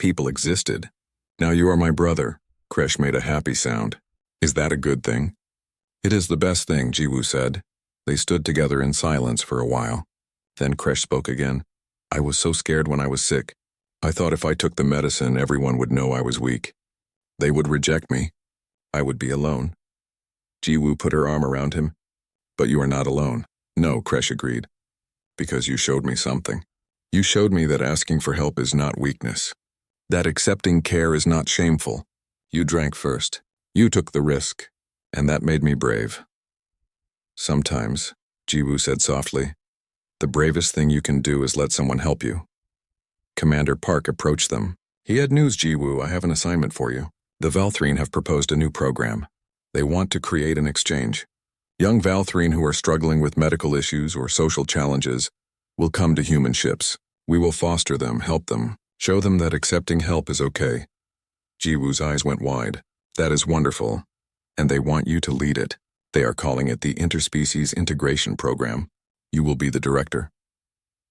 People existed. Now you are my brother. Kresh made a happy sound. Is that a good thing? It is the best thing, Jiwoo said. They stood together in silence for a while. Then Kresh spoke again. I was so scared when I was sick. I thought if I took the medicine, everyone would know I was weak. They would reject me. I would be alone. Jiwoo put her arm around him. But you are not alone. No, Kresh agreed. Because you showed me something. You showed me that asking for help is not weakness. That accepting care is not shameful. You drank first. You took the risk. And that made me brave. Sometimes, Jiwoo said softly, the bravest thing you can do is let someone help you. Commander Park approached them. He had news, Jiwoo. I have an assignment for you. The Valthrine have proposed a new program. They want to create an exchange. Young Valthrine who are struggling with medical issues or social challenges will come to human ships. We will foster them, help them, show them that accepting help is okay. Jiwoo's eyes went wide. That is wonderful. And they want you to lead it. They are calling it the Interspecies Integration Program. You will be the director.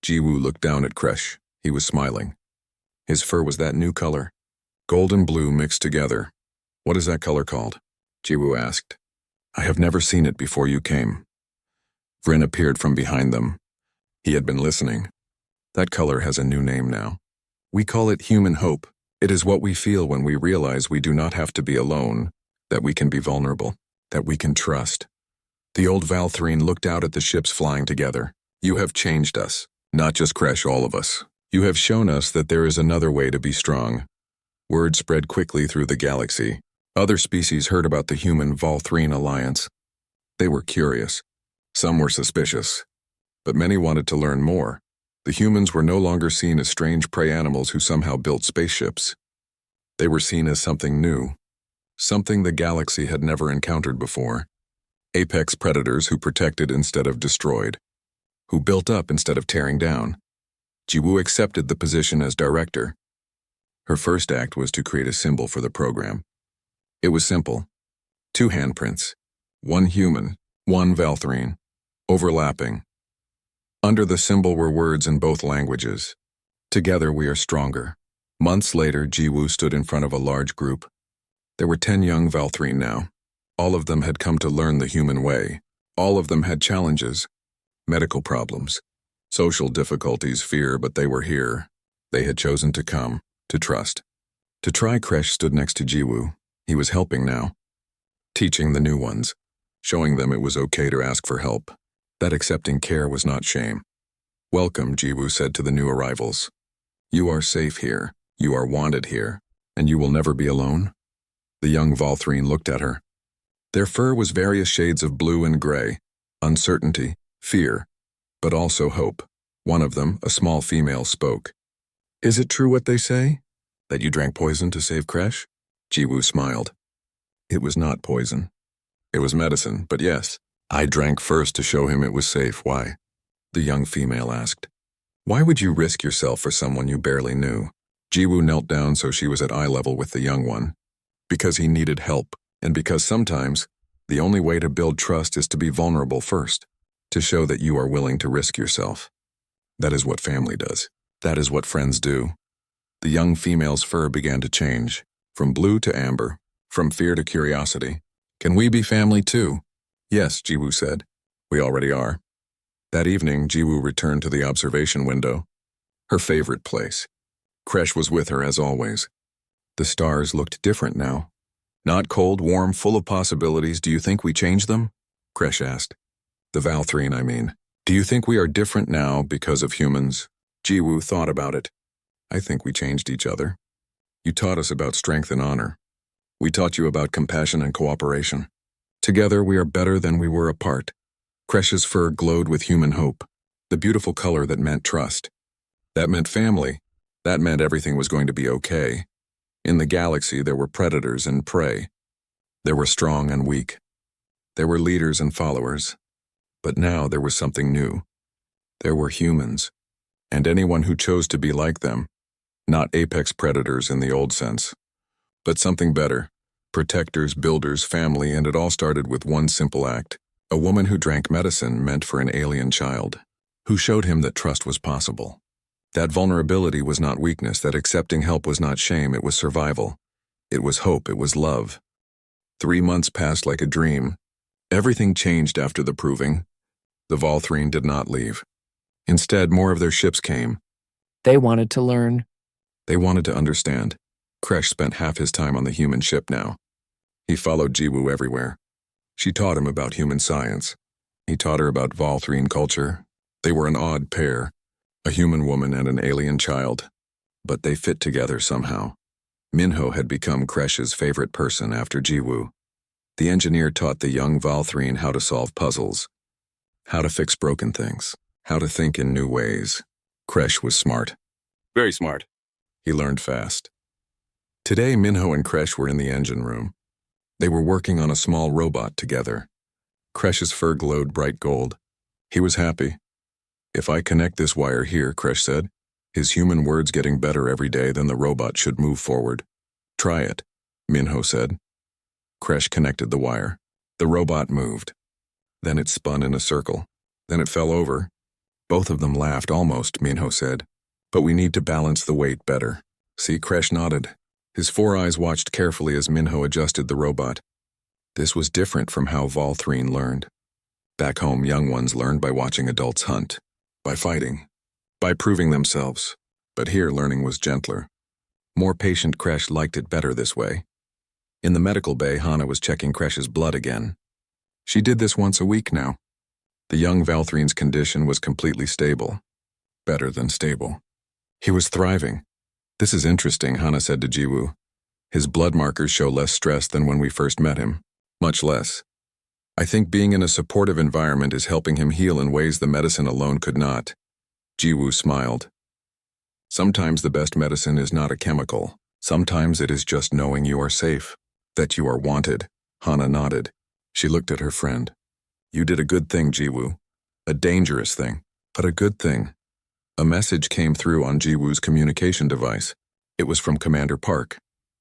Jiwoo looked down at Kresh. He was smiling. His fur was that new color. Gold and blue mixed together. What is that color called? Jiwoo asked. I have never seen it before you came. Vryn appeared from behind them. He had been listening. That color has a new name now. We call it human hope. It is what we feel when we realize we do not have to be alone, that we can be vulnerable, that we can trust. The old Valthrine looked out at the ships flying together. You have changed us, not just Kresh, all of us. You have shown us that there is another way to be strong. Word spread quickly through the galaxy. Other species heard about the human-Valthrine alliance. They were curious. Some were suspicious. But many wanted to learn more. The humans were no longer seen as strange prey animals who somehow built spaceships. They were seen as something new. Something the galaxy had never encountered before. Apex predators who protected instead of destroyed. Who built up instead of tearing down. Jiwoo accepted the position as director. Her first act was to create a symbol for the program. It was simple. 2 handprints. 1 human, 1 Valthrine. Overlapping. Under the symbol were words in both languages. Together we are stronger. Months later, Jiwoo stood in front of a large group. There were 10 young Valthrine now. All of them had come to learn the human way. All of them had challenges. Medical problems. Social difficulties, fear, but they were here. They had chosen to come, to trust. To try. Kresh stood next to Jiwoo. He was helping now. Teaching the new ones. Showing them it was okay to ask for help. That accepting care was not shame. Welcome, Jiwoo said to the new arrivals. You are safe here. You are wanted here. And you will never be alone? The young Valthrine looked at her. Their fur was various shades of blue and gray. Uncertainty, fear, but also hope. One of them, a small female, spoke. Is it true what they say? That you drank poison to save Kresh? Jiwoo smiled. It was not poison. It was medicine, but yes. I drank first to show him it was safe. Why? The young female asked. Why would you risk yourself for someone you barely knew? Jiwoo knelt down so she was at eye level with the young one. Because he needed help, and because sometimes the only way to build trust is to be vulnerable first, to show that you are willing to risk yourself. That is what family does. That is what friends do. The young female's fur began to change, from blue to amber, from fear to curiosity. Can we be family too? Yes, Jiwoo said. We already are. That evening, Jiwoo returned to the observation window. Her favorite place. Kresh was with her as always. The stars looked different now. Not cold, warm, full of possibilities. Do you think we changed them? Kresh asked. The Valthrine, I mean. Do you think we are different now because of humans? Jiwoo thought about it. I think we changed each other. You taught us about strength and honor. We taught you about compassion and cooperation. Together we are better than we were apart. Kresh's fur glowed with human hope, the beautiful color that meant trust. That meant family. That meant everything was going to be okay. In the galaxy there were predators and prey. There were strong and weak. There were leaders and followers. But now there was something new. There were humans, and anyone who chose to be like them. Not apex predators in the old sense, but something better. Protectors, builders, family, and it all started with one simple act. A woman who drank medicine meant for an alien child, who showed him that trust was possible. That vulnerability was not weakness, that accepting help was not shame, it was survival. It was hope, it was love. 3 months passed like a dream. Everything changed after the proving. The Volthrene did not leave. Instead, more of their ships came. They wanted to learn. They wanted to understand. Kresh spent half his time on the human ship now. He followed Jiwoo everywhere. She taught him about human science. He taught her about Volthrene culture. They were an odd pair, a human woman and an alien child. But they fit together somehow. Minho had become Kresh's favorite person after Jiwoo. The engineer taught the young Volthrene how to solve puzzles, how to fix broken things, how to think in new ways. Kresh was smart. Very smart. He learned fast. Today, Minho and Kresh were in the engine room. They were working on a small robot together. Kresh's fur glowed bright gold. He was happy. "If I connect this wire here," Kresh said, his human words getting better every day, then the robot should move forward. "Try it," Minho said. Kresh connected the wire. The robot moved. Then it spun in a circle. Then it fell over. Both of them laughed almost, Minho said. "But we need to balance the weight better." See, Kresh nodded. His 4 eyes watched carefully as Minho adjusted the robot. This was different from how Volthrene learned. Back home, young ones learned by watching adults hunt, by fighting, by proving themselves. But here, learning was gentler. More patient. Kresh liked it better this way. In the medical bay, Hana was checking Kresh's blood again. She did this once a week now. The young Volthrene's condition was completely stable. Better than stable. He was thriving. "This is interesting," Hana said to Jiwoo. "His blood markers show less stress than when we first met him. Much less. I think being in a supportive environment is helping him heal in ways the medicine alone could not." Jiwoo smiled. "Sometimes the best medicine is not a chemical. Sometimes it is just knowing you are safe, that you are wanted." Hana nodded. She looked at her friend. "You did a good thing, Jiwoo. A dangerous thing, but a good thing." A message came through on Jiwoo's communication device. It was from Commander Park.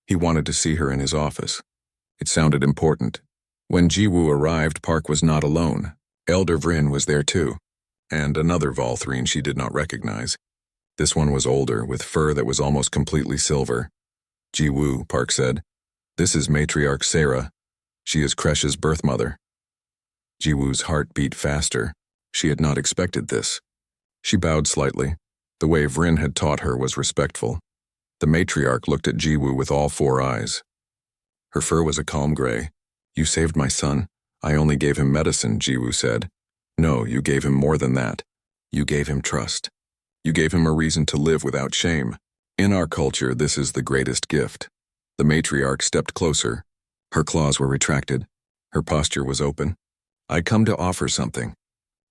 He wanted to see her in his office. It sounded important. When Jiwoo arrived, Park was not alone. Elder Vryn was there too, and another Volthrene she did not recognize. This one was older, with fur that was almost completely silver. "Jiwoo," Park said. "This is Matriarch Sarah. She is Kresh's birth mother." Jiwoo's heart beat faster. She had not expected this. She bowed slightly. The way Vryn had taught her was respectful. The matriarch looked at Jiwoo with all 4 eyes. Her fur was a calm gray. "You saved my son. I only gave him medicine," Jiwoo said. "No, you gave him more than that. You gave him trust. You gave him a reason to live without shame. In our culture, this is the greatest gift." The matriarch stepped closer. Her claws were retracted. Her posture was open. "I come to offer something.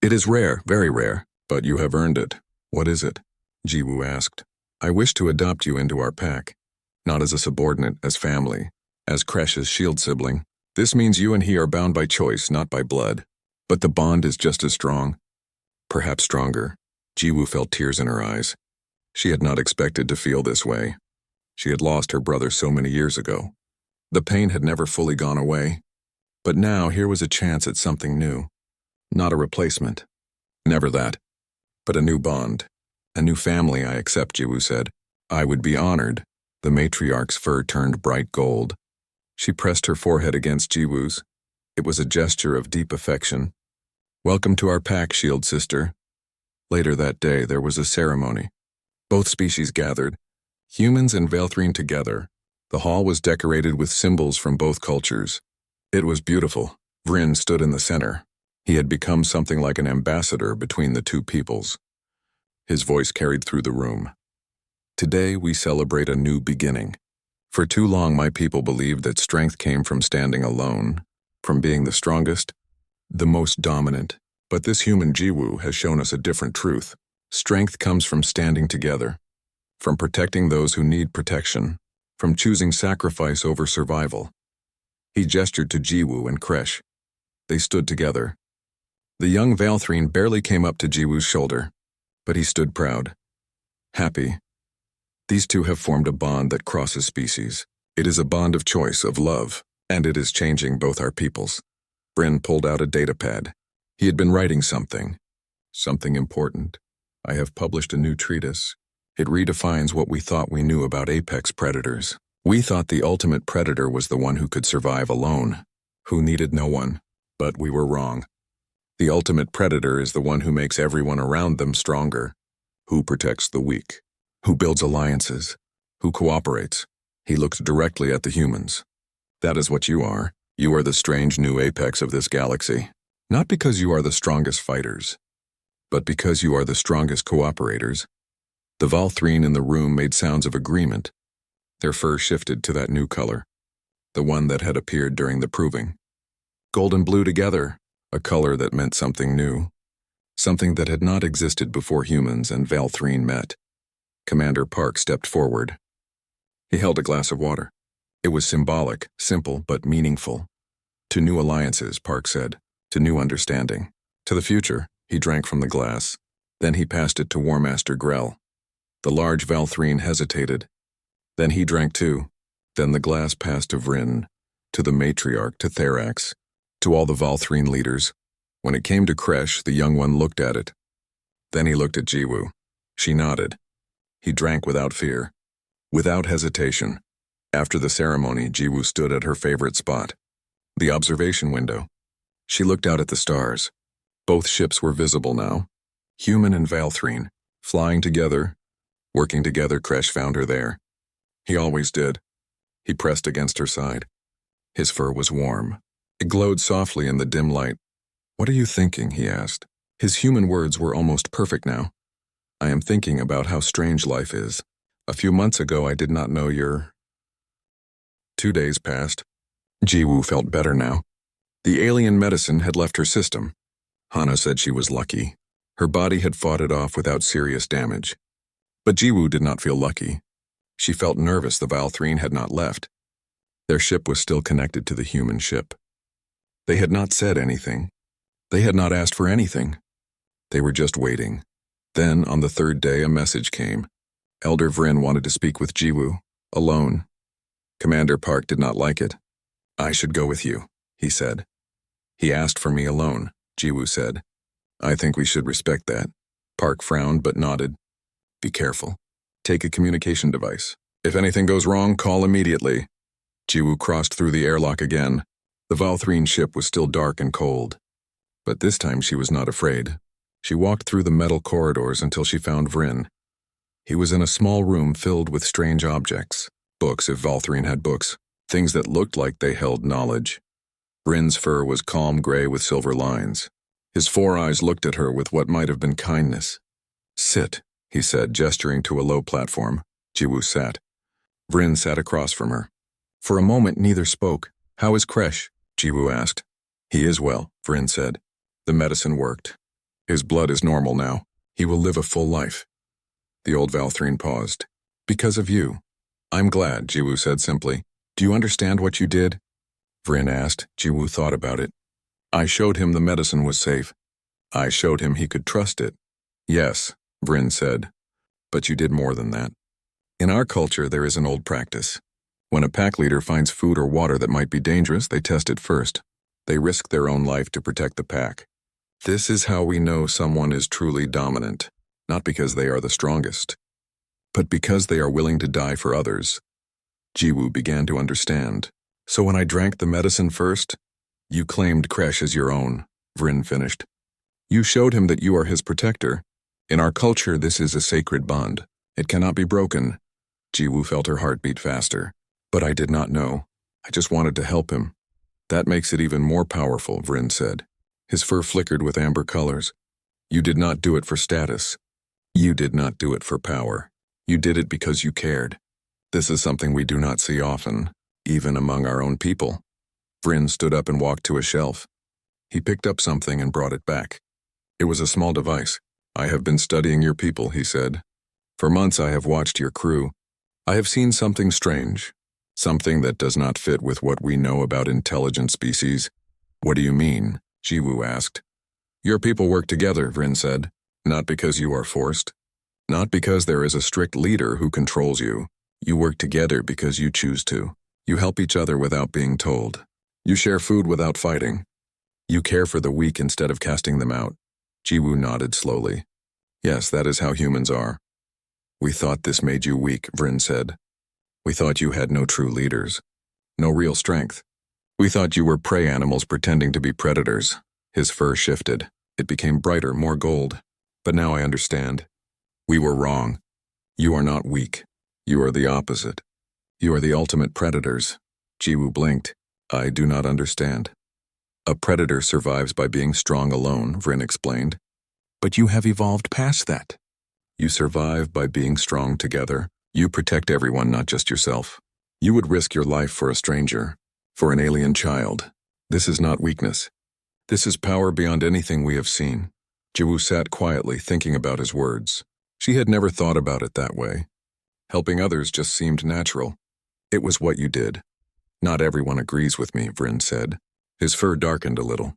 It is rare, very rare, but you have earned it." "What is it?" Jiwoo asked. "I wish to adopt you into our pack. Not as a subordinate, as family, as Kresh's shield sibling. This means you and he are bound by choice, not by blood. But the bond is just as strong. Perhaps stronger." Jiwoo felt tears in her eyes. She had not expected to feel this way. She had lost her brother so many years ago. The pain had never fully gone away. But now here was a chance at something new. Not a replacement. Never that. But a new bond. A new family, I accept, Jiwoo said. "I would be honored." The matriarch's fur turned bright gold. She pressed her forehead against Jiwoo's. It was a gesture of deep affection. "Welcome to our pack, shield sister." Later that day, there was a ceremony. Both species gathered, humans and Volthrene together. The hall was decorated with symbols from both cultures. It was beautiful. Vryn stood in the center. He had become something like an ambassador between the two peoples. His voice carried through the room. "Today we celebrate a new beginning. For too long my people believed that strength came from standing alone, from being the strongest, the most dominant. But this human Jiwoo has shown us a different truth. Strength comes from standing together, from protecting those who need protection, from choosing sacrifice over survival." He gestured to Jiwoo and Kresh. They stood together. The young Volthrene barely came up to Jiwoo's shoulder, but he stood proud, happy. These two have formed a bond that crosses species. It is a bond of choice, of love, and it is changing both our peoples. Vryn pulled out a data pad. He had been writing something important. "I have published a new treatise. It redefines what we thought we knew about apex predators. We thought the ultimate predator was the one who could survive alone, who needed no one, but we were wrong. The ultimate predator is the one who makes everyone around them stronger, who protects the weak, who builds alliances, who cooperates. He looked directly at the humans. That is what you are. You are the strange new apex of this galaxy. Not because you are the strongest fighters, but because you are the strongest cooperators. The Valthrine in the room made sounds of agreement. Their fur shifted to that new color, the one that had appeared during the proving. Gold and blue together, a color that meant something new, something that had not existed before humans and Valthrine met. Commander Park stepped forward. He held a glass of water. It was symbolic, simple, but meaningful. To new alliances, Park said, to new understanding. To the future, he drank from the glass. Then he passed it to War Master Grell. The large Valthrine hesitated. Then he drank too. Then the glass passed to Vryn, to the matriarch, to Therax, to all the Valthrine leaders. When it came to Kresh, the young one looked at it. Then he looked at Jiwoo. She nodded. He drank without fear, without hesitation. After the ceremony, Jiwoo stood at her favorite spot, the observation window. She looked out at the stars. Both ships were visible now, human and Valthrine, flying together, working together. Kresh found her there. He always did. He pressed against her side. His fur was warm. It glowed softly in the dim light. "What are you thinking?" he asked. His human words were almost perfect now. "I am thinking about how strange life is. A few months ago I did not know your..." 2 days passed. Jiwoo felt better now. The alien medicine had left her system. Hana said she was lucky. Her body had fought it off without serious damage. But Jiwoo did not feel lucky. She felt nervous the Valthrine had not left. Their ship was still connected to the human ship. They had not said anything. They had not asked for anything. They were just waiting. Then, on the 3rd day, a message came. Elder Vryn wanted to speak with Jiwoo, alone. Commander Park did not like it. "I should go with you," he said. "He asked for me alone," Jiwoo said. "I think we should respect that." Park frowned but nodded. "Be careful. Take a communication device. If anything goes wrong, call immediately." Jiwoo crossed through the airlock again. The Valthrine ship was still dark and cold. But this time she was not afraid. She walked through the metal corridors until she found Vryn. He was in a small room filled with strange objects. Books, if Valthrine had books. Things that looked like they held knowledge. Vryn's fur was calm gray with silver lines. His 4 eyes looked at her with what might have been kindness. "Sit," he said, gesturing to a low platform. Jiwoo sat. Vryn sat across from her. For a moment neither spoke. "How is Kresh?" Jiwoo asked. "He is well," Vryn said. "The medicine worked. His blood is normal now. He will live a full life." The old Valthrine paused. "Because of you." "I'm glad," Jiwoo said simply. "Do you understand what you did?" Vryn asked. Jiwoo thought about it. "I showed him the medicine was safe. I showed him he could trust it." "Yes," Vryn said. "But you did more than that. In our culture there is an old practice. When a pack leader finds food or water that might be dangerous, they test it first. They risk their own life to protect the pack. This is how we know someone is truly dominant, not because they are the strongest, but because they are willing to die for others." Jiwoo began to understand. "So when I drank the medicine first, you claimed Kresh as your own," Vryn finished. "You showed him that you are his protector. In our culture, this is a sacred bond. It cannot be broken." Jiwoo felt her heart beat faster. "But I did not know. I just wanted to help him." "That makes it even more powerful," Vryn said. His fur flickered with amber colors. "You did not do it for status. You did not do it for power. You did it because you cared. This is something we do not see often, even among our own people." Vryn stood up and walked to a shelf. He picked up something and brought it back. It was a small device. "I have been studying your people," he said. "For months I have watched your crew. I have seen something strange, something that does not fit with what we know about intelligent species." "What do you mean?" Jiwoo asked. "Your people work together," Vryn said. "Not because you are forced. Not because there is a strict leader who controls you. You work together because you choose to. You help each other without being told. You share food without fighting. You care for the weak instead of casting them out." Jiwoo nodded slowly. "Yes, that is how humans are." We thought this made you weak, Vryn said. We thought you had no true leaders. No real strength. We thought you were prey animals pretending to be predators. His fur shifted. It became brighter, more gold. But now I understand. We were wrong. You are not weak. You are the opposite. You are the ultimate predators. Jiwoo blinked. I do not understand. A predator survives by being strong alone, Vryn explained. But you have evolved past that. You survive by being strong together. You protect everyone, not just yourself. You would risk your life for a stranger, for an alien child. This is not weakness. This is power beyond anything we have seen. Jiwoo sat quietly, thinking about his words. She had never thought about it that way. Helping others just seemed natural. It was what you did. Not everyone agrees with me, Vryn said. His fur darkened a little.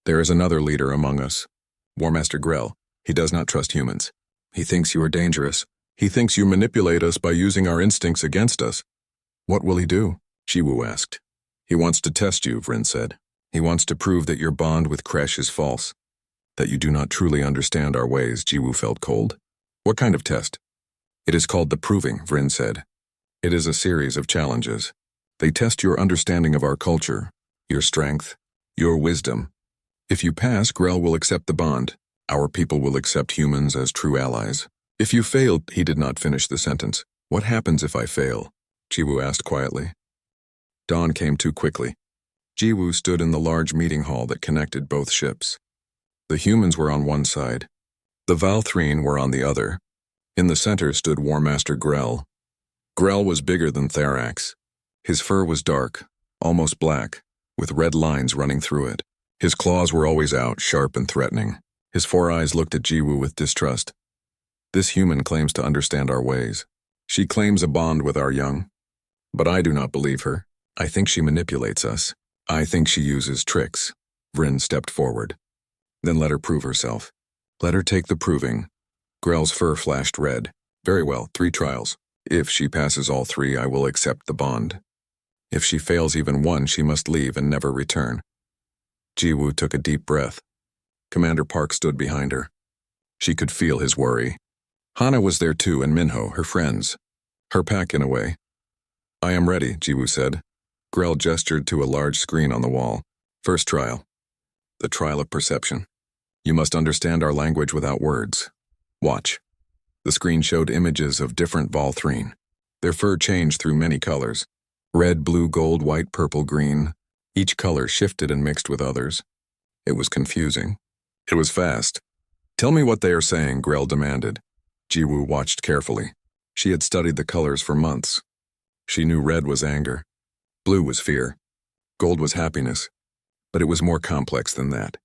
There is another leader among us. War Master Grell. He does not trust humans. He thinks you are dangerous. He thinks you manipulate us by using our instincts against us. What will he do? Jiwoo asked. He wants to test you, Vryn said. He wants to prove that your bond with Kresh is false. That you do not truly understand our ways, Jiwoo felt cold. What kind of test? It is called the Proving, Vryn said. It is a series of challenges. They test your understanding of our culture, your strength, your wisdom. If you pass, Grell will accept the bond. Our people will accept humans as true allies. If you fail, he did not finish the sentence. What happens if I fail? Jiwoo asked quietly. Dawn came too quickly. Jiwoo stood in the large meeting hall that connected both ships. The humans were on one side. The Valthrene were on the other. In the center stood War Master Grell. Grell was bigger than Therax. His fur was dark, almost black, with red lines running through it. His claws were always out, sharp and threatening. His four eyes looked at Jiwoo with distrust. This human claims to understand our ways. She claims a bond with our young. But I do not believe her. I think she manipulates us. I think she uses tricks. Vryn stepped forward. Then let her prove herself. Let her take the proving. Grell's fur flashed red. Very well, 3 trials. If she passes all 3, I will accept the bond. If she fails even one, she must leave and never return. Jiwoo took a deep breath. Commander Park stood behind her. She could feel his worry. Hana was there too, and Minho, her friends. Her pack in a way. I am ready, Jiwoo said. Grell gestured to a large screen on the wall. First trial. The trial of perception. You must understand our language without words. Watch. The screen showed images of different Valthrene. Their fur changed through many colors. Red, blue, gold, white, purple, green. Each color shifted and mixed with others. It was confusing. It was fast. Tell me what they are saying, Grell demanded. Jiwoo watched carefully. She had studied the colors for months. She knew red was anger. Blue was fear. Gold was happiness. But it was more complex than that.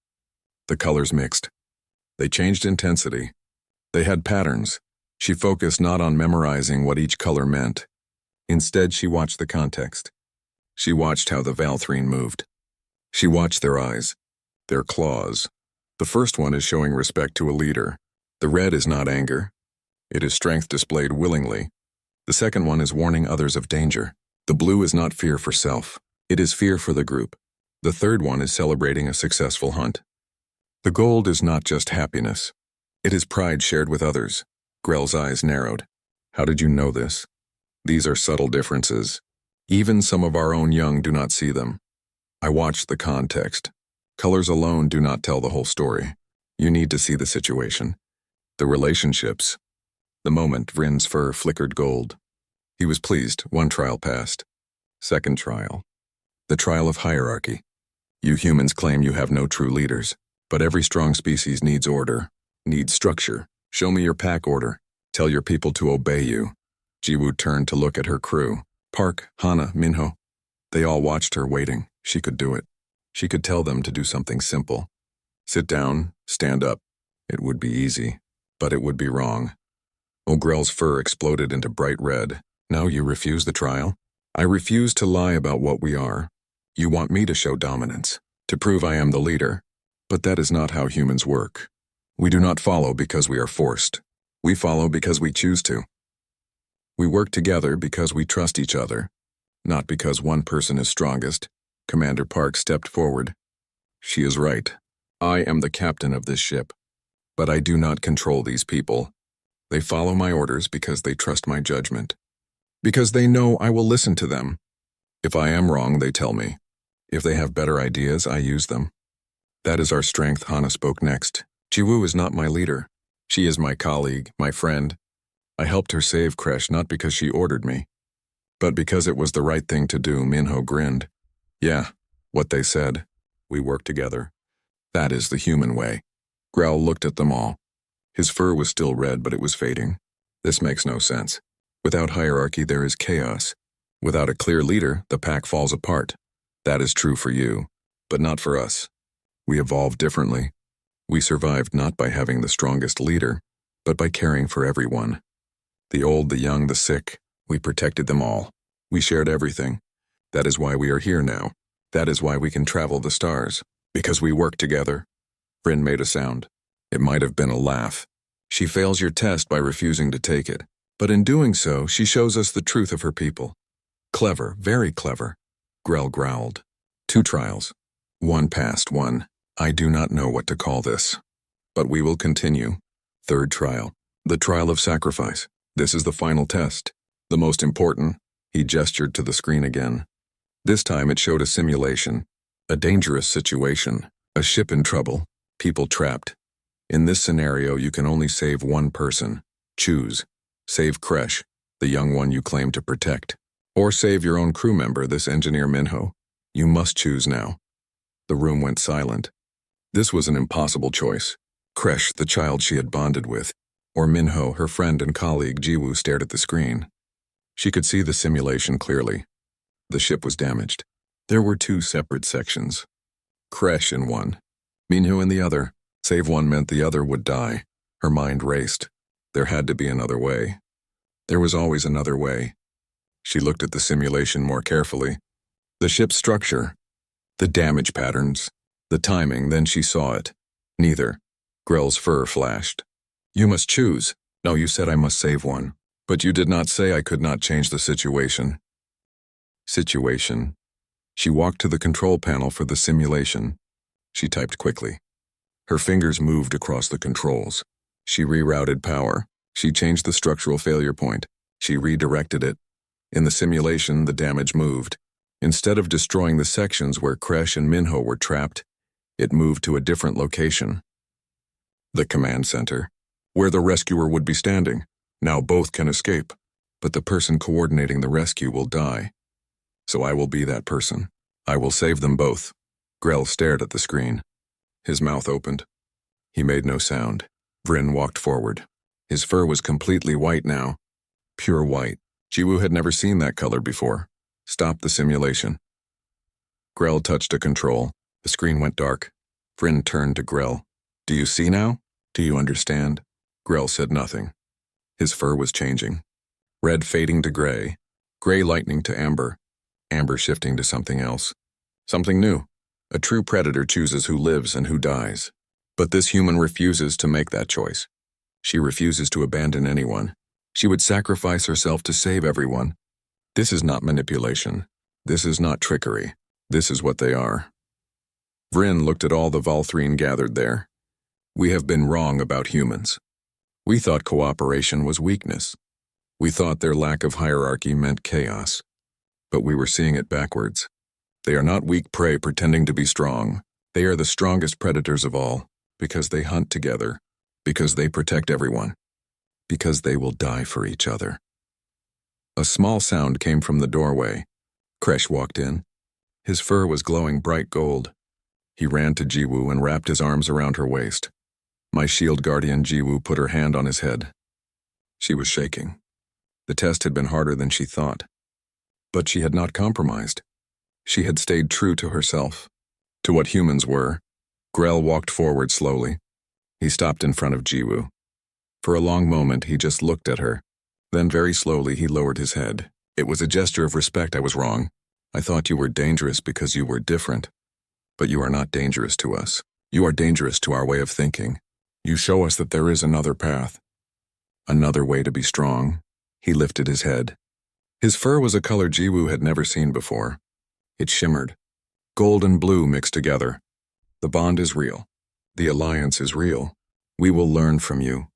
The colors mixed. They changed intensity. They had patterns. She focused not on memorizing what each color meant. Instead, she watched the context. She watched how the Valthrene moved. She watched their eyes, their claws. The first one is showing respect to a leader. The red is not anger. It is strength displayed willingly. The second one is warning others of danger. The blue is not fear for self. It is fear for the group. The third one is celebrating a successful hunt. The gold is not just happiness. It is pride shared with others. Grell's eyes narrowed. How did you know this? These are subtle differences. Even some of our own young do not see them. I watched the context. Colors alone do not tell the whole story. You need to see the situation. The relationships. The moment Vryn's fur flickered gold. He was pleased. 1 trial passed. Second trial. The trial of hierarchy. You humans claim you have no true leaders, but every strong species needs order, needs structure. Show me your pack order. Tell your people to obey you. Jiwoo turned to look at her crew. Park, Hana, Minho. They all watched her, waiting. She could do it. She could tell them to do something simple. Sit down, stand up. It would be easy, but it would be wrong. Grell's fur exploded into bright red. Now you refuse the trial? I refuse to lie about what we are. You want me to show dominance, to prove I am the leader. But that is not how humans work. We do not follow because we are forced. We follow because we choose to. We work together because we trust each other, not because one person is strongest. Commander Park stepped forward. She is right. I am the captain of this ship, but I do not control these people. They follow my orders because they trust my judgment. Because they know I will listen to them. If I am wrong, they tell me. If they have better ideas, I use them. That is our strength, Hana spoke next. Jiwoo is not my leader. She is my colleague, my friend. I helped her save Kresh not because she ordered me, but because it was the right thing to do. Minho grinned. Yeah, what they said. We work together. That is the human way. Growl looked at them all. His fur was still red, but it was fading. This makes no sense. Without hierarchy, there is chaos. Without a clear leader, the pack falls apart. That is true for you, but not for us. We evolved differently. We survived not by having the strongest leader, but by caring for everyone. The old, the young, the sick. We protected them all. We shared everything. That is why we are here now. That is why we can travel the stars. Because we work together. Bryn made a sound. It might have been a laugh. She fails your test by refusing to take it. But in doing so, she shows us the truth of her people. Clever, very clever. Grell growled. 2 trials. 1 passed, 1. I do not know what to call this. But we will continue. 3rd trial. The trial of sacrifice. This is the final test. The most important. He gestured to the screen again. This time it showed a simulation. A dangerous situation. A ship in trouble. People trapped. In this scenario, you can only save one person. Choose. Save Kresh, the young one you claim to protect. Or save your own crew member, this engineer Minho. You must choose now. The room went silent. This was an impossible choice. Kresh, the child she had bonded with, or Minho, her friend and colleague. Jiwoo stared at the screen. She could see the simulation clearly. The ship was damaged. There were 2 separate sections. Kresh in one, Minho in the other. Save one meant the other would die. Her mind raced. There had to be another way. There was always another way. She looked at the simulation more carefully. The ship's structure, the damage patterns, the timing, then she saw it. Neither. Grell's fur flashed. You must choose. No, you said I must save one. But you did not say I could not change the situation. Situation. She walked to the control panel for the simulation. She typed quickly. Her fingers moved across the controls. She rerouted power. She changed the structural failure point. She redirected it. In the simulation, the damage moved. Instead of destroying the sections where Kresh and Minho were trapped, it moved to a different location. The command center, where the rescuer would be standing. Now both can escape, but the person coordinating the rescue will die. So I will be that person. I will save them both. Grell stared at the screen. His mouth opened. He made no sound. Bryn walked forward. His fur was completely white now. Pure white. Jiwoo had never seen that color before. Stop the simulation. Grell touched a control. The screen went dark. Bryn turned to Grell. Do you see now? Do you understand? Grell said nothing. His fur was changing. Red fading to gray. Gray lightening to amber. Amber shifting to something else. Something new. A true predator chooses who lives and who dies. But this human refuses to make that choice. She refuses to abandon anyone. She would sacrifice herself to save everyone. This is not manipulation. This is not trickery. This is what they are. Vryn looked at all the Valthrine gathered there. We have been wrong about humans. We thought cooperation was weakness. We thought their lack of hierarchy meant chaos. But we were seeing it backwards. They are not weak prey pretending to be strong. They are the strongest predators of all, because they hunt together, because they protect everyone, because they will die for each other. A small sound came from the doorway. Kresh walked in. His fur was glowing bright gold. He ran to Jiwoo and wrapped his arms around her waist. My shield guardian Jiwoo put her hand on his head. She was shaking. The test had been harder than she thought. But she had not compromised. She had stayed true to herself, to what humans were. Grell walked forward slowly. He stopped in front of Jiwoo. For a long moment, he just looked at her. Then very slowly, he lowered his head. It was a gesture of respect. I was wrong. I thought you were dangerous because you were different. But you are not dangerous to us. You are dangerous to our way of thinking. You show us that there is another path. Another way to be strong. He lifted his head. His fur was a color Jiwoo had never seen before. It shimmered. Gold and blue mixed together. The bond is real. The alliance is real. We will learn from you.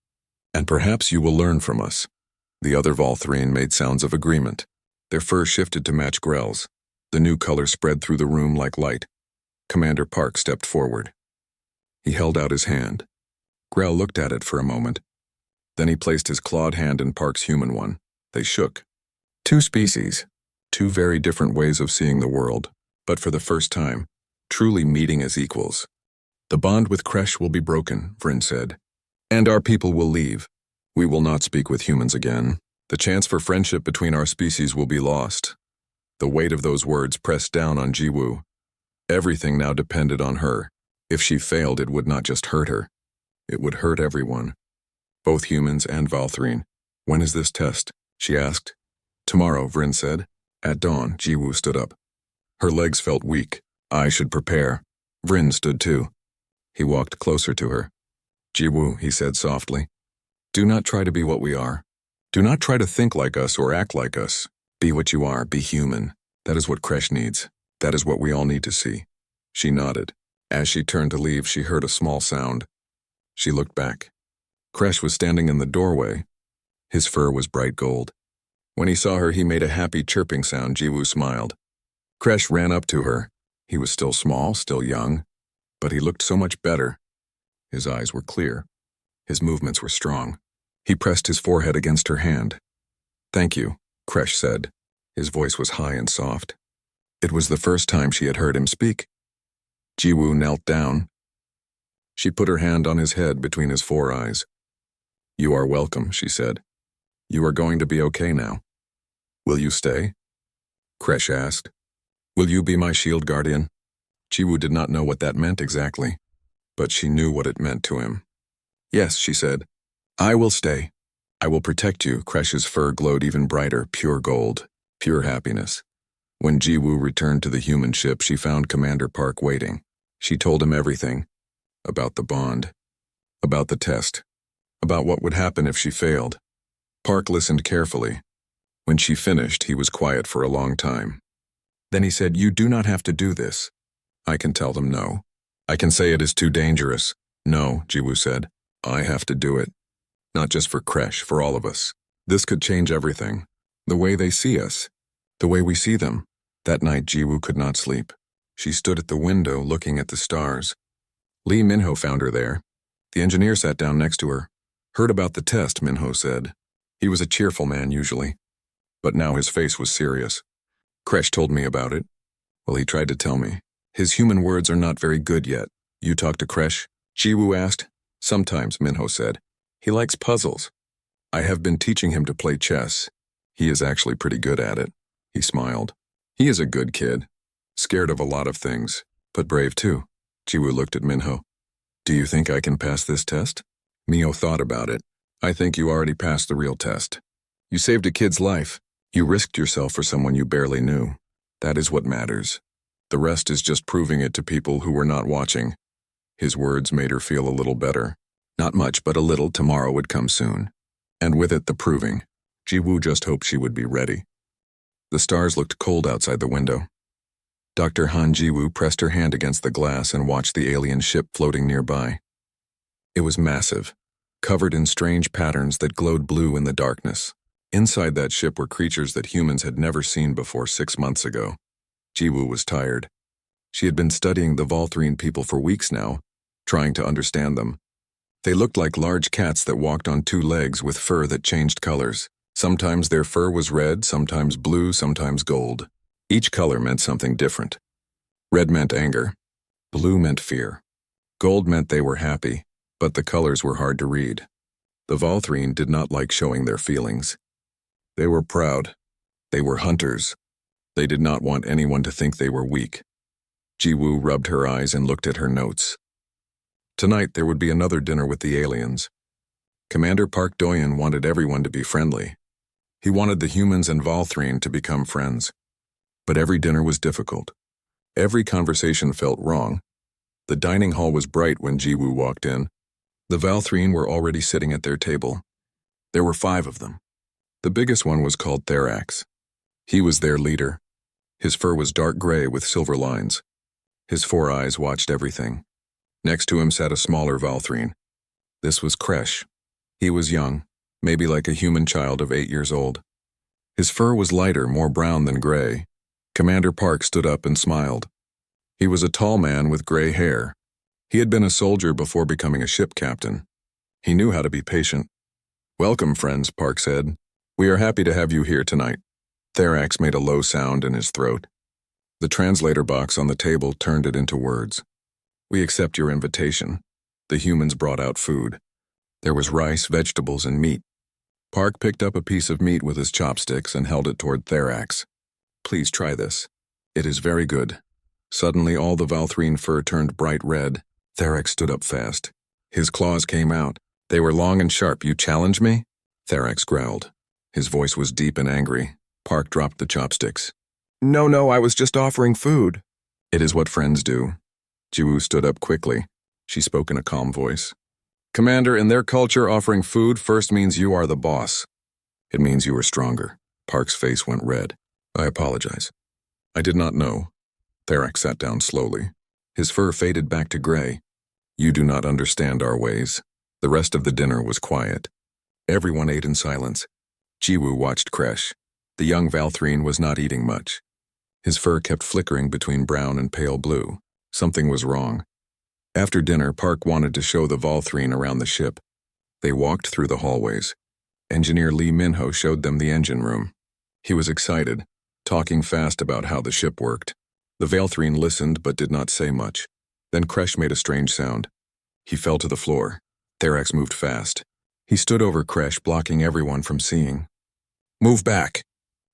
And perhaps you will learn from us. The other Volthrine made sounds of agreement. Their fur shifted to match Grell's. The new color spread through the room like light. Commander Park stepped forward. He held out his hand. Grell looked at it for a moment. Then he placed his clawed hand in Park's human one. They shook. Two species, two very different ways of seeing the world, but for the first time, truly meeting as equals. The bond with Kresh will be broken, Vryn said. And our people will leave. We will not speak with humans again. The chance for friendship between our species will be lost. The weight of those words pressed down on Jiwoo. Everything now depended on her. If she failed, it would not just hurt her. It would hurt everyone. Both humans and Volthrine. When is this test? She asked. Tomorrow, Vryn said. At dawn, Jiwoo stood up. Her legs felt weak. I should prepare. Vryn stood too. He walked closer to her. Jiwoo, he said softly. Do not try to be what we are. Do not try to think like us or act like us. Be what you are, be human. That is what Kresh needs. That is what we all need to see. She nodded. As she turned to leave, she heard a small sound. She looked back. Kresh was standing in the doorway. His fur was bright gold. When he saw her, he made a happy chirping sound. Jiwoo smiled. Kresh ran up to her. He was still small, still young, but he looked so much better. His eyes were clear. His movements were strong. He pressed his forehead against her hand. Thank you, Kresh said. His voice was high and soft. It was the first time she had heard him speak. Jiwoo knelt down. She put her hand on his head between his four eyes. You are welcome, she said. You are going to be okay now. Will you stay? Kresh asked. Will you be my shield guardian? Jiwoo did not know what that meant exactly, but she knew what it meant to him. Yes, she said. I will stay. I will protect you. Kresh's fur glowed even brighter, pure gold, pure happiness. When Jiwoo returned to the human ship, she found Commander Park waiting. She told him everything. About the bond. About the test. About what would happen if she failed. Park listened carefully. When she finished, he was quiet for a long time. Then he said, You do not have to do this. I can tell them no. I can say it is too dangerous. No, Jiwoo said. I have to do it. Not just for Kresh, for all of us. This could change everything. The way they see us. The way we see them. That night, Jiwoo could not sleep. She stood at the window looking at the stars. Lee Minho found her there. The engineer sat down next to her. Heard about the test, Minho said. He was a cheerful man usually, but now his face was serious. Kresh told me about it. Well, he tried to tell me. His human words are not very good yet. You talk to Kresh? Jiwoo asked. Sometimes, Minho said. He likes puzzles. I have been teaching him to play chess. He is actually pretty good at it. He smiled. He is a good kid. Scared of a lot of things, but brave too. Jiwoo looked at Minho. Do you think I can pass this test? Minho thought about it. I think you already passed the real test. You saved a kid's life. You risked yourself for someone you barely knew. That is what matters. The rest is just proving it to people who were not watching. His words made her feel a little better. Not much, but a little. Tomorrow would come soon. And with it, the proving. Jiwoo just hoped she would be ready. The stars looked cold outside the window. Dr. Han Jiwoo pressed her hand against the glass and watched the alien ship floating nearby. It was massive, covered in strange patterns that glowed blue in the darkness. Inside that ship were creatures that humans had never seen before 6 months ago. Jiwoo was tired. She had been studying the Volthrine people for weeks now, trying to understand them. They looked like large cats that walked on 2 legs with fur that changed colors. Sometimes their fur was red, sometimes blue, sometimes gold. Each color meant something different. Red meant anger. Blue meant fear. Gold meant they were happy, but the colors were hard to read. The Volthrine did not like showing their feelings. They were proud. They were hunters. They did not want anyone to think they were weak. Jiwoo rubbed her eyes and looked at her notes. Tonight there would be another dinner with the aliens. Commander Park Doyen wanted everyone to be friendly. He wanted the humans and Volthrine to become friends. But every dinner was difficult. Every conversation felt wrong. The dining hall was bright when Jiwoo walked in. The Volthrine were already sitting at their table. There were 5 of them. The biggest one was called Therax. He was their leader. His fur was dark gray with silver lines. His 4 eyes watched everything. Next to him sat a smaller Volthrine. This was Kresh. He was young, maybe like a human child of 8 years old. His fur was lighter, more brown than gray. Commander Park stood up and smiled. He was a tall man with gray hair. He had been a soldier before becoming a ship captain. He knew how to be patient. "Welcome, friends," Park said. "We are happy to have you here tonight." Therax made a low sound in his throat. The translator box on the table turned it into words. "We accept your invitation." The humans brought out food. There was rice, vegetables, and meat. Park picked up a piece of meat with his chopsticks and held it toward Therax. "Please try this. It is very good." Suddenly all the Valthrine fur turned bright red. Therax stood up fast. His claws came out. They were long and sharp. "You challenge me?" Therax growled. His voice was deep and angry. Park dropped the chopsticks. No, I was just offering food." "It is what friends do." Jiwoo stood up quickly. She spoke in a calm voice. "Commander, in their culture, offering food first means you are the boss. It means you are stronger." Park's face went red. "I apologize. I did not know." Therax sat down slowly. His fur faded back to gray. "You do not understand our ways." The rest of the dinner was quiet. Everyone ate in silence. Jiwoo watched Kresh. The young Valthrine was not eating much. His fur kept flickering between brown and pale blue. Something was wrong. After dinner, Park wanted to show the Valthrine around the ship. They walked through the hallways. Engineer Lee Minho showed them the engine room. He was excited, talking fast about how the ship worked. The Valthrine listened but did not say much. Then Kresh made a strange sound. He fell to the floor. Therax moved fast. He stood over Kresh, blocking everyone from seeing. "Move back,"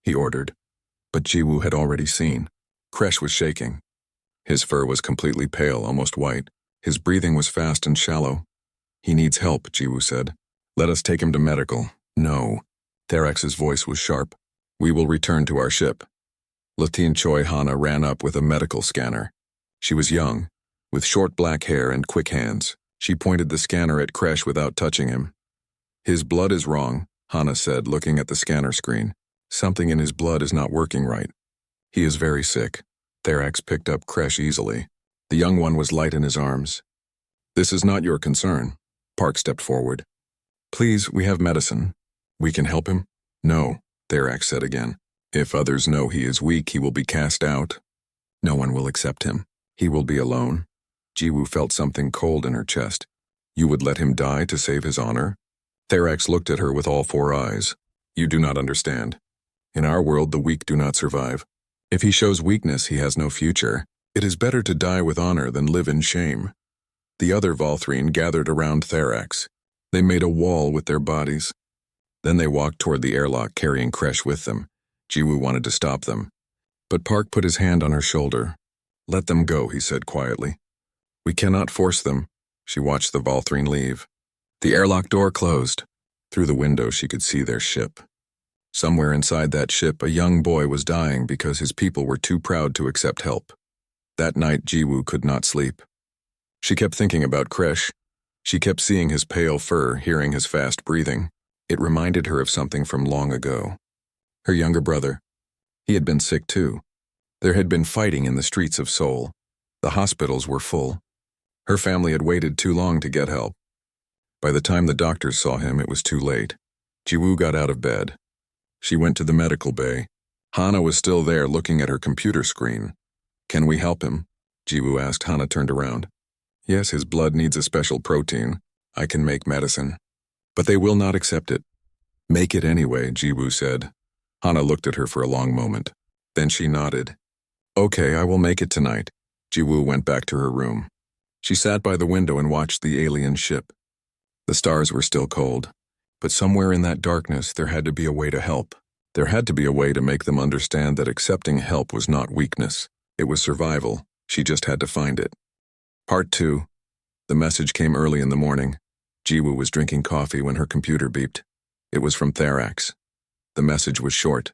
he ordered. But Jiwoo had already seen. Kresh was shaking. His fur was completely pale, almost white. His breathing was fast and shallow. "He needs help," Jiwoo said. "Let us take him to medical." "No." Therax's voice was sharp. "We will return to our ship." Latine Choi Hana ran up with a medical scanner. She was young, with short black hair and quick hands. She pointed the scanner at Kresh without touching him. "His blood is wrong," Hana said, looking at the scanner screen. "Something in his blood is not working right. He is very sick." Therax picked up Kresh easily. The young one was light in his arms. "This is not your concern." Park stepped forward. "Please, we have medicine. We can help him?" "No," Therax said again. "If others know he is weak, he will be cast out. No one will accept him. He will be alone." Jiwoo felt something cold in her chest. "You would let him die to save his honor?" Therax looked at her with all four eyes. "You do not understand. In our world, the weak do not survive. If he shows weakness, he has no future. It is better to die with honor than live in shame." The other Valthrine gathered around Therax. They made a wall with their bodies. Then they walked toward the airlock, carrying Kresh with them. Jiwoo wanted to stop them. But Park put his hand on her shoulder. "Let them go," he said quietly. "We cannot force them." She watched the Valthrine leave. The airlock door closed. Through the window she could see their ship. Somewhere inside that ship, a young boy was dying because his people were too proud to accept help. That night, Jiwoo could not sleep. She kept thinking about Kresh. She kept seeing his pale fur, hearing his fast breathing. It reminded her of something from long ago. Her younger brother. He had been sick too. There had been fighting in the streets of Seoul. The hospitals were full. Her family had waited too long to get help. By the time the doctors saw him, it was too late. Jiwoo got out of bed. She went to the medical bay. Hana was still there looking at her computer screen. "Can we help him?" Jiwoo asked. Hana turned around. "Yes, his blood needs a special protein. I can make medicine. But they will not accept it." "Make it anyway," Jiwoo said. Hana looked at her for a long moment. Then she nodded. "Okay, I will make it tonight." Jiwoo went back to her room. She sat by the window and watched the alien ship. The stars were still cold. But somewhere in that darkness, there had to be a way to help. There had to be a way to make them understand that accepting help was not weakness. It was survival. She just had to find it. Part 2. The message came early in the morning. Jiwoo was drinking coffee when her computer beeped. It was from Therax. The message was short.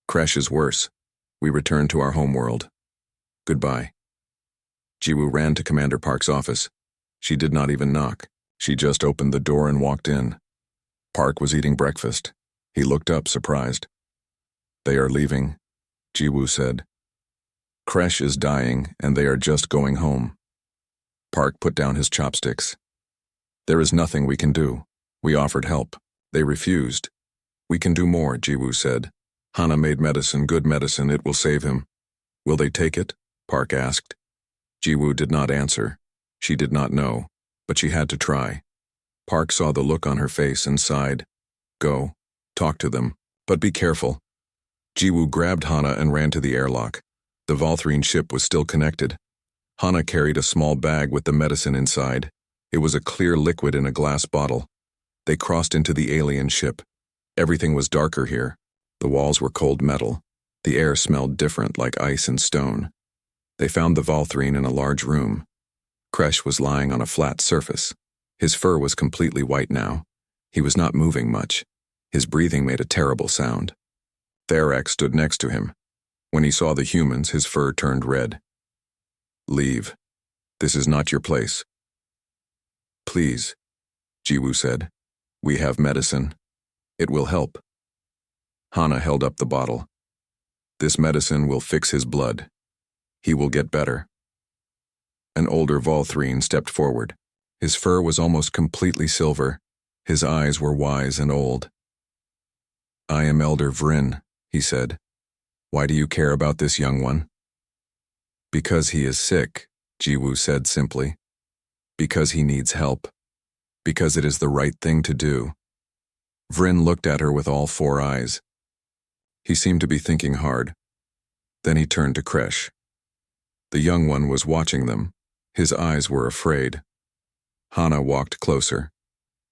"Kresh is worse. We return to our homeworld. Goodbye." Jiwoo ran to Commander Park's office. She did not even knock. She just opened the door and walked in. Park was eating breakfast. He looked up, surprised. "They are leaving," Jiwoo said. "Kresh is dying, and they are just going home." Park put down his chopsticks. "There is nothing we can do." We offered help. They refused. We can do more, Jiwoo said. Hana made medicine, good medicine, it will save him. Will they take it? Park asked. Jiwoo did not answer. She did not know, but she had to try. Park saw the look on her face and sighed. Go. Talk to them. But be careful. Jiwoo grabbed Hana and ran to the airlock. The Valthrine ship was still connected. Hana carried a small bag with the medicine inside. It was a clear liquid in a glass bottle. They crossed into the alien ship. Everything was darker here. The walls were cold metal. The air smelled different, like ice and stone. They found the Valthrine in a large room. Kresh was lying on a flat surface. His fur was completely white now. He was not moving much. His breathing made a terrible sound. Therax stood next to him. When he saw the humans, his fur turned red. Leave. This is not your place. Please, Jiwoo said. We have medicine. It will help. Hana held up the bottle. This medicine will fix his blood. He will get better. An older Valthrine stepped forward. His fur was almost completely silver. His eyes were wise and old. I am Elder Vryn, he said. Why do you care about this young one? Because he is sick, Jiwoo said simply. Because he needs help. Because it is the right thing to do. Vryn looked at her with all four eyes. He seemed to be thinking hard. Then he turned to Kresh. The young one was watching them. His eyes were afraid. Hana walked closer.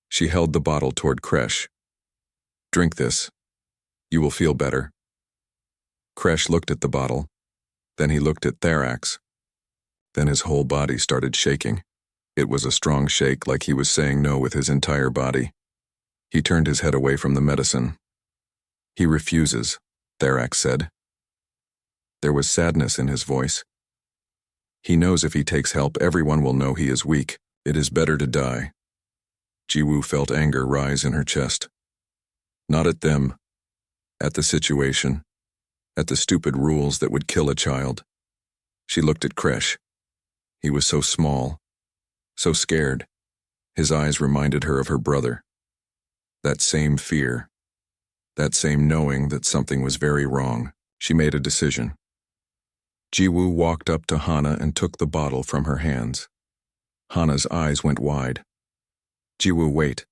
She held the bottle toward Kresh. Drink this. You will feel better. Kresh looked at the bottle. Then he looked at Therax. Then his whole body started shaking. It was a strong shake, like he was saying no with his entire body. He turned his head away from the medicine. He refuses, Therax said. There was sadness in his voice. He knows if he takes help, everyone will know he is weak. It is better to die. Jiwoo felt anger rise in her chest. Not at them. At the situation. At the stupid rules that would kill a child. She looked at Kresh. He was so small. So scared. His eyes reminded her of her brother. That same fear. That same knowing that something was very wrong. She made a decision. Jiwoo walked up to Hana and took the bottle from her hands. Hana's eyes went wide. Jiwoo, wait.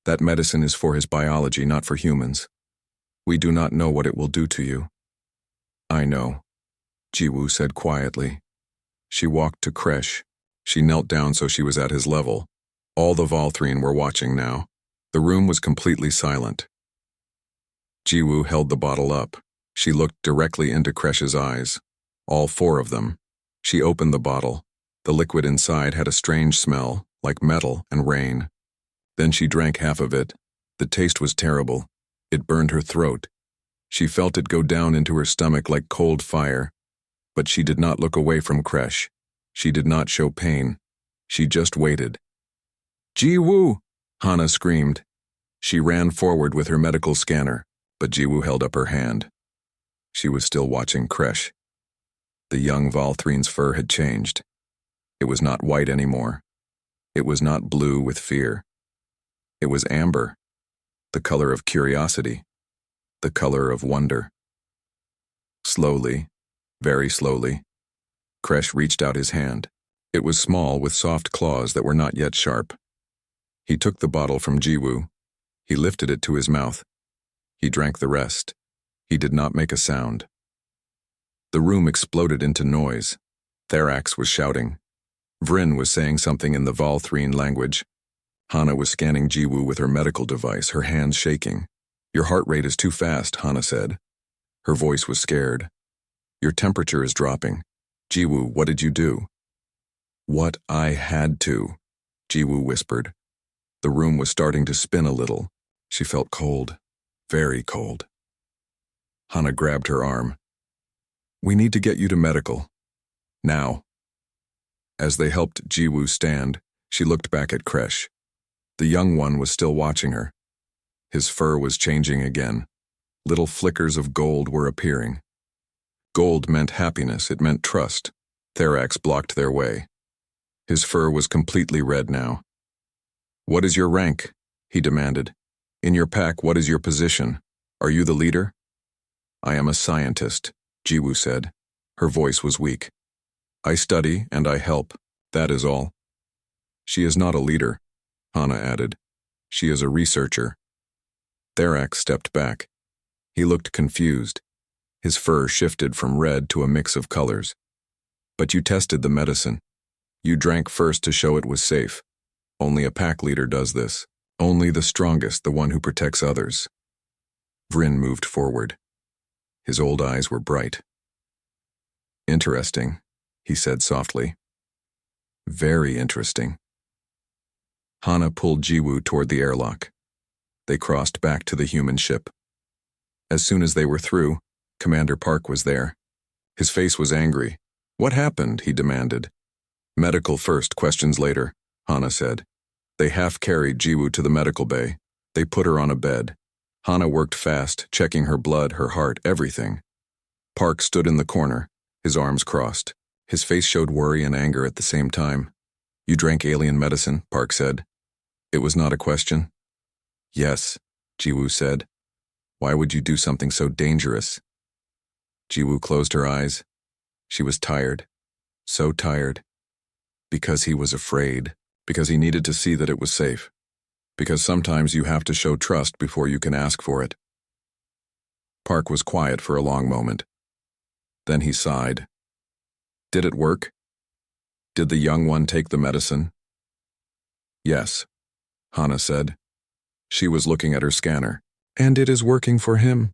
That medicine is for his biology, not for humans. We do not know what it will do to you. I know, Jiwoo said quietly. She walked to Kresh. She knelt down so she was at his level. All the Valthrine were watching now. The room was completely silent. Jiwoo held the bottle up. She looked directly into Kresh's eyes. All four of them. She opened the bottle. The liquid inside had a strange smell, like metal and rain. Then she drank half of it. The taste was terrible. It burned her throat. She felt it go down into her stomach like cold fire. But she did not look away from Kresh. She did not show pain. She just waited. Jiwoo! Hana screamed. She ran forward with her medical scanner, but Jiwoo held up her hand. She was still watching Kresh. The young Valthrine's fur had changed. It was not white anymore. It was not blue with fear. It was amber, the color of curiosity, the color of wonder. Slowly, very slowly, Kresh reached out his hand. It was small with soft claws that were not yet sharp. He took the bottle from Jiwoo. He lifted it to his mouth. He drank the rest. He did not make a sound. The room exploded into noise. Therax was shouting. Vryn was saying something in the Valthrine language. Hana was scanning Jiwoo with her medical device, her hands shaking. Your heart rate is too fast, Hana said. Her voice was scared. Your temperature is dropping. Jiwoo, what did you do? What I had to, Jiwoo whispered. The room was starting to spin a little. She felt cold, very cold. Hana grabbed her arm. We need to get you to medical. Now. As they helped Jiwoo stand, she looked back at Kresh. The young one was still watching her. His fur was changing again. Little flickers of gold were appearing. Gold meant happiness, it meant trust. Therax blocked their way. His fur was completely red now. What is your rank? he demanded. In your pack, what is your position? Are you the leader? I am a scientist, Jiwoo said. Her voice was weak. I study and I help, that is all. She is not a leader, Hana added. She is a researcher. Therak stepped back. He looked confused. His fur shifted from red to a mix of colors. But you tested the medicine. You drank first to show it was safe. Only a pack leader does this. Only the strongest, the one who protects others. Vryn moved forward. His old eyes were bright. Interesting, he said softly. Very interesting. Hana pulled Jiwoo toward the airlock. They crossed back to the human ship. As soon as they were through, Commander Park was there. His face was angry. What happened? He demanded. Medical first, questions later, Hana said. They half-carried Jiwoo to the medical bay. They put her on a bed. Hana worked fast, checking her blood, her heart, everything. Park stood in the corner, his arms crossed. His face showed worry and anger at the same time. You drank alien medicine, Park said. It was not a question. Yes, Jiwoo said. Why would you do something so dangerous? Jiwoo closed her eyes. She was tired. So tired. Because he was afraid. Because he needed to see that it was safe. Because sometimes you have to show trust before you can ask for it. Park was quiet for a long moment. Then he sighed. Did it work? Did the young one take the medicine? Yes, Hana said. She was looking at her scanner. And it is working for him.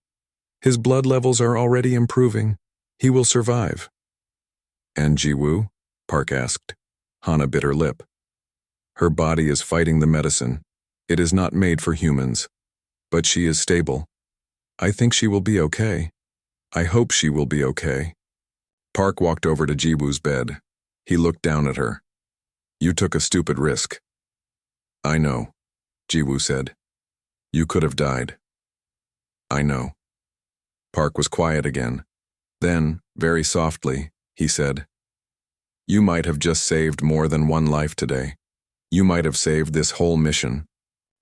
His blood levels are already improving. He will survive. And Jiwoo? Park asked. Hana bit her lip. Her body is fighting the medicine. It is not made for humans. But she is stable. I think she will be okay. I hope she will be okay. Park walked over to Jiwoo's bed. He looked down at her. You took a stupid risk. I know, Jiwoo said. You could have died. I know. Park was quiet again. Then, very softly, he said, You might have just saved more than one life today. You might have saved this whole mission.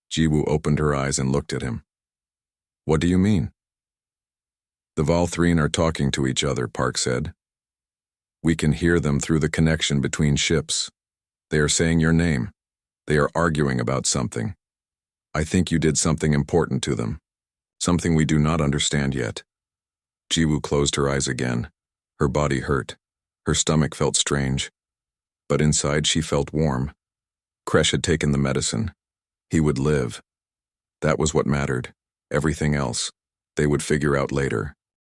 Jiwoo opened her eyes and looked at him. What do you mean? The Valthrine are talking to each other, Park said. We can hear them through the connection between ships. They are saying your name. They are arguing about something. I think you did something important to them. Something we do not understand yet. Jiwoo closed her eyes again. Her body hurt. Her stomach felt strange. But inside she felt warm. Kresh had taken the medicine. He would live. That was what mattered. Everything else, they would figure out later.